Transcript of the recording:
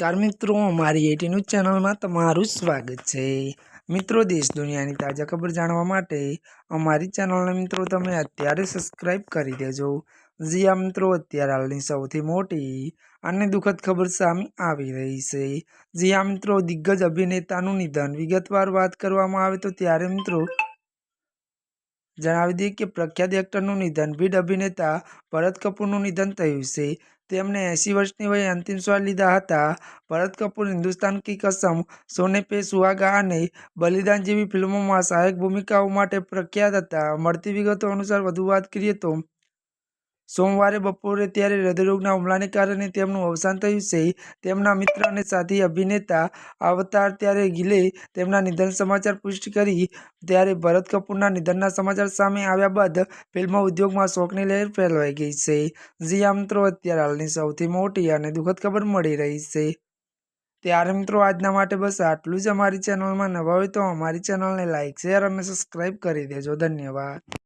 नमस्कार मित्रों, अमारी 18 न्यूज़ चैनल में तमारुं स्वागत है। मित्रों, देश दुनियानी ताजा खबर जाणवा माटे अमारी चैनल ने मित्रों तमे अत्यारे सब्सक्राइब करी देजो। जी आ मित्रों, अत्यारे हालनी सौथी मोटी अने दुखद खबर सामे आवी रही छे। जी आ मित्रों, दिग्गज अभिनेतानुं निधन। विगतवार बात करवामां आवे तो त्यारे मित्रों जणावी दीए के प्रख्यात एक्टरनुं निधन बीड अभिनेता भरत कपूरनुं निधन थयुं छे। तेमणे 80 वर्षनी वये अंतिम श्वास लीधा हता। भरत कपूर हिंदुस्तान की कसम, सोने पे सुहागा अने बलिदान जेवी फिल्मोमां सहायक भूमिकाओ माटे प्रख्यात हता। मळती विगतो अनुसार वधु वात करीए तो सोमवारे बपोरे त्यारे हृदयरोगना हुमलाने कारणे तेमनुं अवसान थयुं छे। तेमना मित्र अने साथी अभिनेता अवतार त्यारे गिले तेमना निधन समाचार पुष्टि करी त्यारे भरत कपूરના निधनના સમાચાર સામે આવ્યા બાદ ફિલ્મ ઉદ્યોગમાં શોકની લહેર ફેલાઈ ગઈ છે। જી આ મિત્રો, અત્યારે હાલની સૌથી મોટી અને દુઃખદ ખબર મળી રહી છે। ત્યારે મિત્રો, આજના માટે બસ આટલું જ। અમારી ચેનલમાં નવા હોય તો અમારી ચેનલને લાઇક, શેર અને સબસ્ક્રાઇબ કરી દેજો। ધન્યવાદ।